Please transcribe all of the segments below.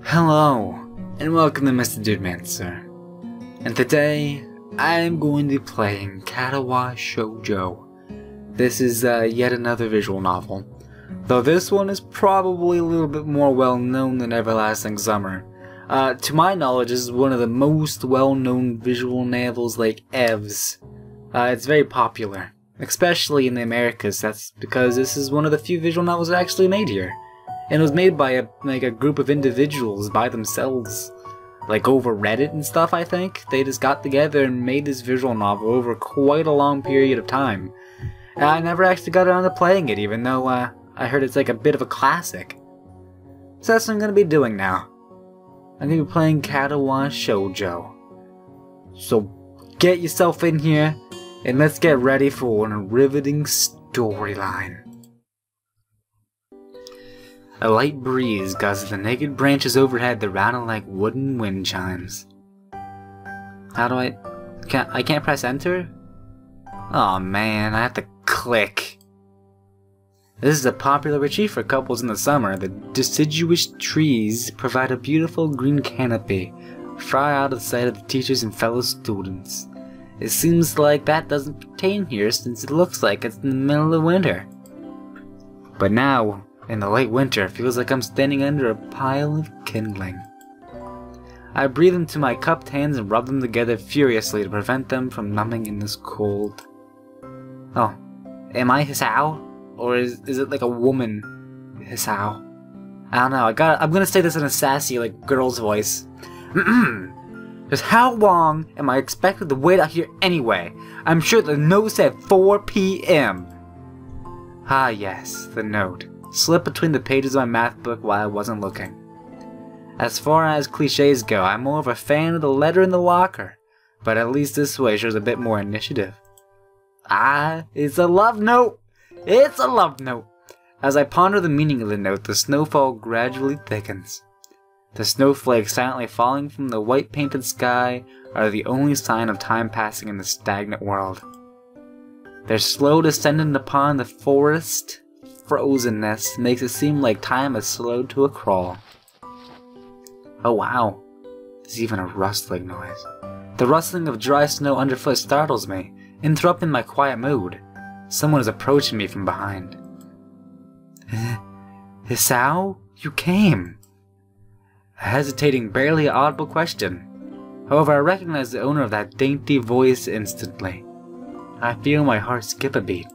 Hello, and welcome to MrDudeManSir. And today, I'm going to be playing Katawa Shoujo. This is yet another visual novel, though this one is probably a little bit more well known than Everlasting Summer. To my knowledge, this is one of the most well-known visual novels like Ev's. It's very popular, especially in the Americas. That's because this is one of the few visual novels actually made here. And it was made by a group of individuals by themselves, like over Reddit and stuff. I think they just got together and made this visual novel over quite a long period of time. And I never actually got around to playing it, even though I heard it's like a bit of a classic. So that's what I'm gonna be doing now. I'm gonna be playing Katawa Shoujo. So get yourself in here and let's get ready for a riveting storyline. A light breeze gusts the naked branches overhead that rattle like wooden wind chimes. How do I can't press enter? Oh man, I have to click. This is a popular retreat for couples in the summer. The deciduous trees provide a beautiful green canopy, far out of sight of the teachers and fellow students. It seems like that doesn't pertain here since it looks like it's in the middle of winter. But now, in the late winter, it feels like I'm standing under a pile of kindling. I breathe into my cupped hands and rub them together furiously to prevent them from numbing in this cold. Oh, am I Hisao? Or is it like a woman Hisao? I don't know, I'm gonna say this in a sassy, like, girl's voice. Just how long am I expected to wait out here anyway? I'm sure the note said 4 p.m. Ah yes, the note. Slipped between the pages of my math book while I wasn't looking. As far as cliches go, I'm more of a fan of the letter in the locker, but at least this way shows a bit more initiative. Ah, it's a love note! It's a love note! As I ponder the meaning of the note, the snowfall gradually thickens. The snowflakes silently falling from the white painted sky are the only sign of time passing in the stagnant world. Their slow descendant upon the forest frozenness makes it seem like time has slowed to a crawl. Oh wow, there's even a rustling noise. The rustling of dry snow underfoot startles me, interrupting my quiet mood. Someone is approaching me from behind. Hisao, you came. A hesitating, barely audible question. However, I recognize the owner of that dainty voice instantly. I feel my heart skip a beat.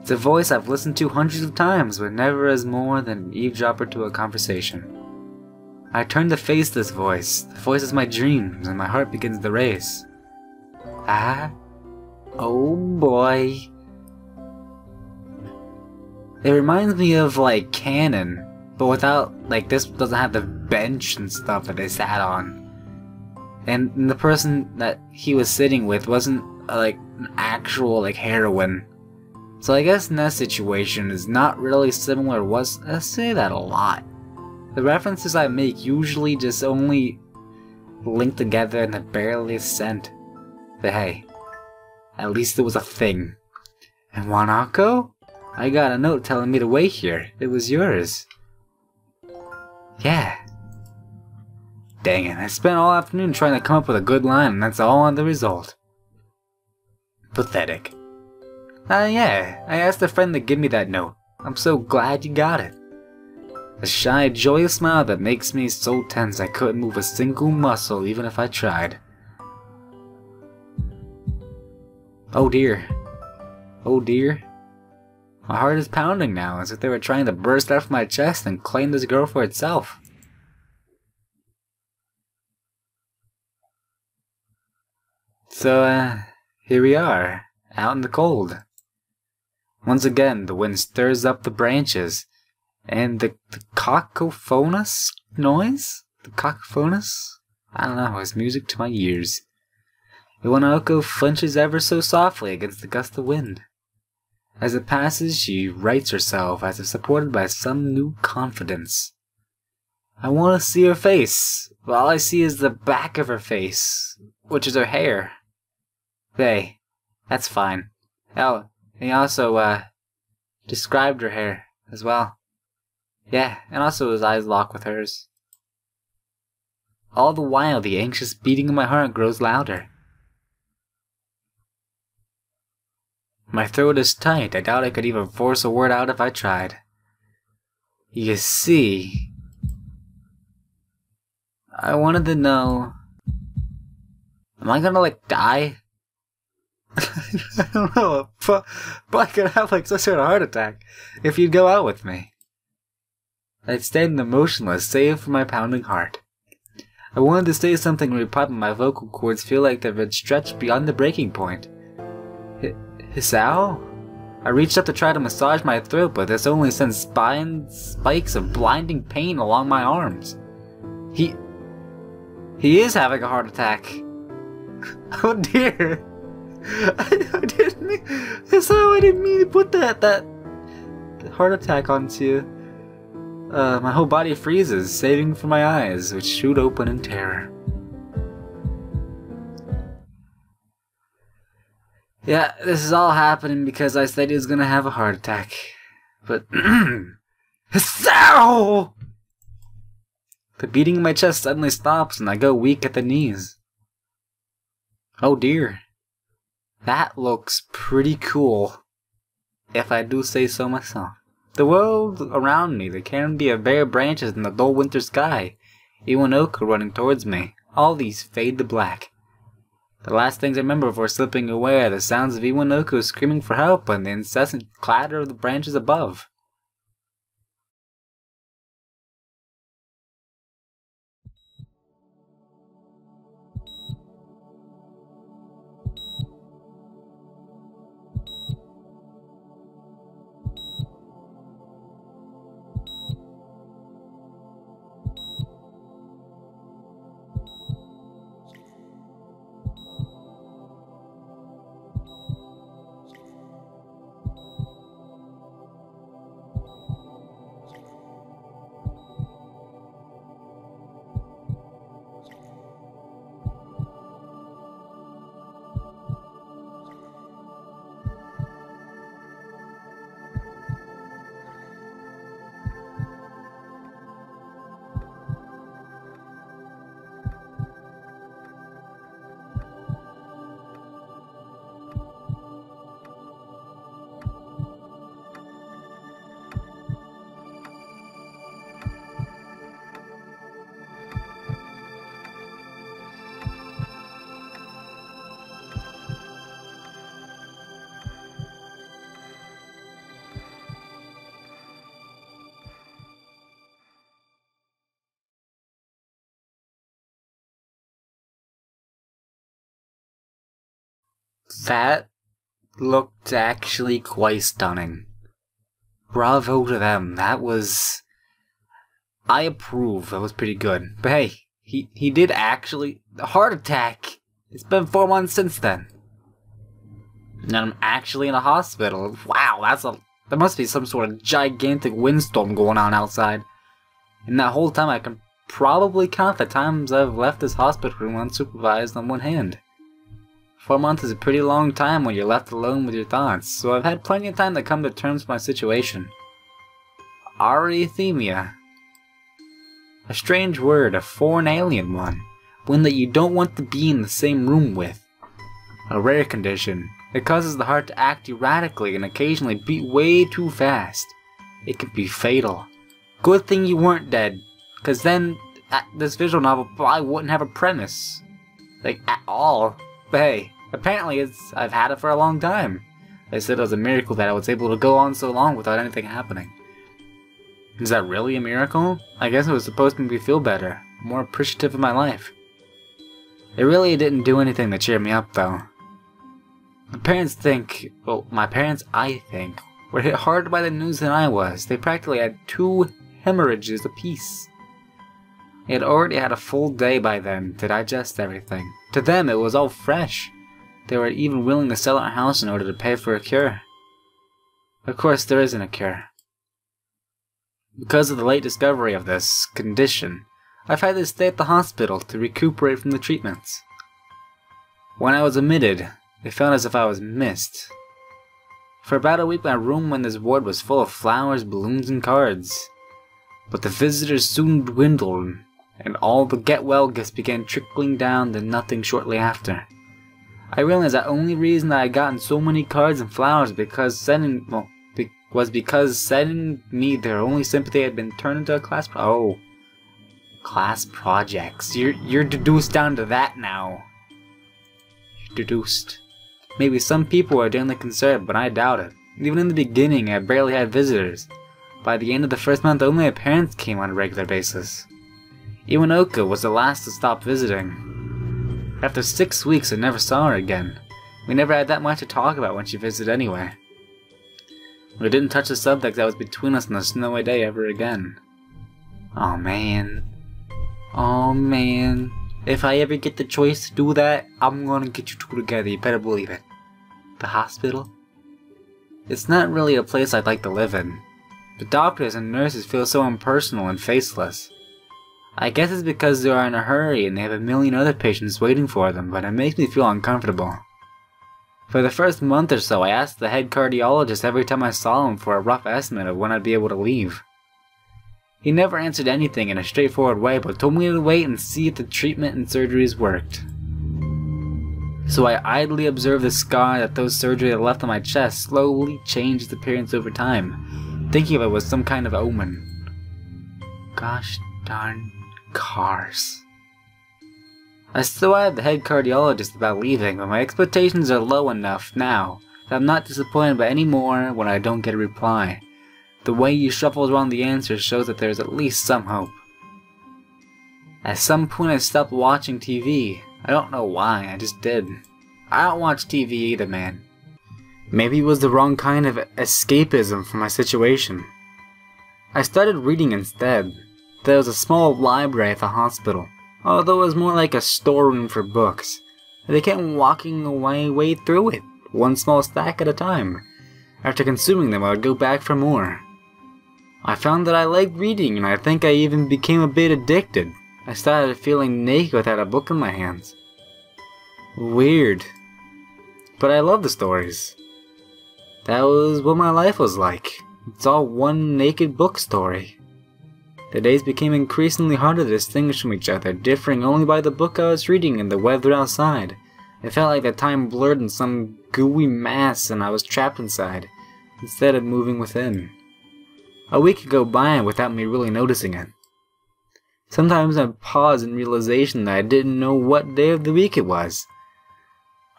It's a voice I've listened to hundreds of times, but never as more than an eavesdropper to a conversation. I turn to face this voice. The voice is my dreams, and my heart begins to race. Ah? Oh boy. It reminds me of, like, Canon, but without, like, this doesn't have the bench and stuff that they sat on. And the person that he was sitting with wasn't, like, an actual, like, heroine. So I guess in that situation is not really similar. I say that a lot. The references I make usually just only link together in the bareliest scent. But hey, at least it was a thing. And Wanako? I got a note telling me to wait here. It was yours. Yeah. Dang it, I spent all afternoon trying to come up with a good line and that's all on the result. Pathetic. Yeah, I asked a friend to give me that note. I'm so glad you got it. A shy, joyous smile that makes me so tense I couldn't move a single muscle even if I tried. Oh dear. Oh dear. My heart is pounding now, as if they were trying to burst out from my chest and claim this girl for itself. So, here we are, out in the cold. Once again, the wind stirs up the branches, and the cacophonous noise? The cacophonous? I don't know, is music to my ears. Iwanako flinches ever so softly against the gust of wind. As it passes, she rights herself as if supported by some new confidence. I want to see her face, but all I see is the back of her face, which is her hair. Hey, that's fine. Oh, he also, described her hair as well. Yeah, and also his eyes lock with hers. All the while, the anxious beating of my heart grows louder. My throat is tight. I doubt I could even force a word out if I tried. You see, I wanted to know, am I gonna like die? I don't know, but I could have like some sort of heart attack if you'd go out with me. I'd stand motionless, save for my pounding heart. I wanted to say something and reply, but my vocal cords feel like they've been stretched beyond the breaking point. Hisao? I reached up to try to massage my throat, but this only sends spikes of blinding pain along my arms. He is having a heart attack. Oh dear. I didn't mean to put that heart attack onto you. My whole body freezes, saving for my eyes, which shoot open in terror. Yeah, this is all happening because I said he was gonna have a heart attack. But Hisao! The beating in my chest suddenly stops and I go weak at the knees. Oh dear. That looks pretty cool, if I do say so myself. The world around me, the canopy of bare branches in the dull winter sky, Iwanoku running towards me, all these fade to black. The last things I remember before slipping away are the sounds of Iwanoku screaming for help and the incessant clatter of the branches above. That looked actually quite stunning. Bravo to them. That was... I approve. That was pretty good. But hey, he did actually... A heart attack! It's been 4 months since then. And I'm actually in a hospital. Wow, there must be some sort of gigantic windstorm going on outside. And that whole time I can probably count the times I've left this hospital room unsupervised on one hand. 4 months is a pretty long time when you're left alone with your thoughts, so I've had plenty of time to come to terms with my situation. Arrhythmia. A strange word, a foreign alien one that you don't want to be in the same room with. A rare condition. It causes the heart to act erratically and occasionally beat way too fast. It can be fatal. Good thing you weren't dead, cause then this visual novel probably wouldn't have a premise. Like, at all. But hey, apparently I've had it for a long time. They said it was a miracle that I was able to go on so long without anything happening. Is that really a miracle? I guess it was supposed to make me feel better, more appreciative of my life. It really didn't do anything to cheer me up though. My parents, I think, were hit harder by the news than I was. They practically had 2 hemorrhages apiece. They had already had a full day by then to digest everything. To them, it was all fresh. They were even willing to sell our house in order to pay for a cure. Of course, there isn't a cure. Because of the late discovery of this condition, I've had to stay at the hospital to recuperate from the treatments. When I was admitted, it felt as if I was missed. For about a week, my room in this ward was full of flowers, balloons, and cards. But the visitors soon dwindled, and all the get well gifts began trickling down to nothing shortly after. I realized the only reason that I had gotten so many cards and flowers because because sending me their only sympathy had been turned into a class class projects. You're deduced down to that now. You're deduced. Maybe some people are genuinely concerned, but I doubt it. Even in the beginning, I barely had visitors. By the end of the first month, only my parents came on a regular basis. Iwanoka was the last to stop visiting. After 6 weeks, I never saw her again. We never had that much to talk about when she visited anyway. We didn't touch the subject that was between us on a snowy day ever again. Oh man. Oh man. If I ever get the choice to do that, I'm gonna get you two together, you better believe it. The hospital? It's not really a place I'd like to live in. The doctors and nurses feel so impersonal and faceless. I guess it's because they are in a hurry and they have a million other patients waiting for them, but it makes me feel uncomfortable. For the first month or so, I asked the head cardiologist every time I saw him for a rough estimate of when I'd be able to leave. He never answered anything in a straightforward way, but told me to wait and see if the treatment and surgeries worked. So I idly observed the scar that those surgeries had left on my chest slowly change its appearance over time, thinking of it was some kind of omen. Gosh darn cars. I still have the head cardiologist about leaving, but my expectations are low enough now that I'm not disappointed by any more when I don't get a reply. The way he shuffles around the answers shows that there's at least some hope. At some point I stopped watching TV. I don't know why, I just did. I don't watch TV either, man. Maybe it was the wrong kind of escapism from my situation. I started reading instead. There was a small library at the hospital, although it was more like a storeroom for books. They kept walking way through it, one small stack at a time. After consuming them, I would go back for more. I found that I liked reading, and I think I even became a bit addicted. I started feeling naked without a book in my hands. Weird. But I love the stories. That was what my life was like. It's all one naked book story. The days became increasingly harder to distinguish from each other, differing only by the book I was reading and the weather outside. It felt like the time blurred in some gooey mass and I was trapped inside, instead of moving within. A week could go by without me really noticing it. Sometimes I'd pause in realization that I didn't know what day of the week it was.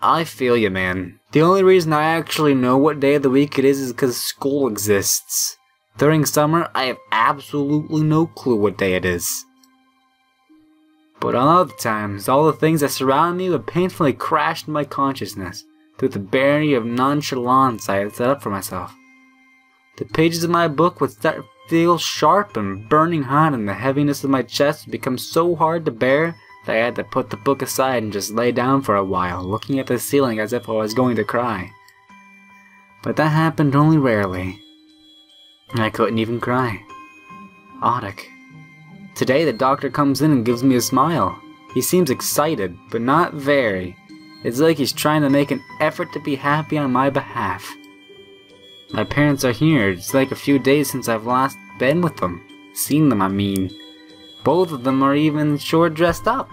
I feel you, man. The only reason I actually know what day of the week it is because school exists. During summer, I have absolutely no clue what day it is. But on other times, all the things that surround me would painfully crash into my consciousness through the barrier of nonchalance I had set up for myself. The pages of my book would start to feel sharp and burning hot, and the heaviness of my chest would become so hard to bear that I had to put the book aside and just lay down for a while, looking at the ceiling as if I was going to cry. But that happened only rarely. I couldn't even cry. Audic. Today the doctor comes in and gives me a smile. He seems excited, but not very. It's like he's trying to make an effort to be happy on my behalf. My parents are here. It's like a few days since I've last been with them. Seen them, I mean. Both of them are even short dressed up.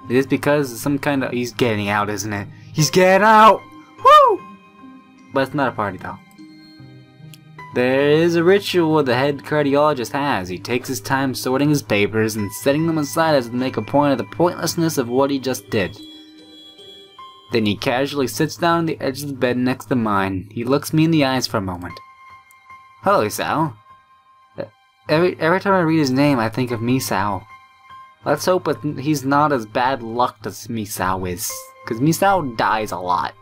It is because of some kind of... He's getting out, isn't it? He's getting out! Woo! But it's not a party, though. There is a ritual the head cardiologist has. He takes his time sorting his papers and setting them aside as to make a point of the pointlessness of what he just did. Then he casually sits down on the edge of the bed next to mine. He looks me in the eyes for a moment. Hello, Isao. Every time I read his name, I think of Misao. Let's hope he's not as bad luck as Misao is, because Misao dies a lot.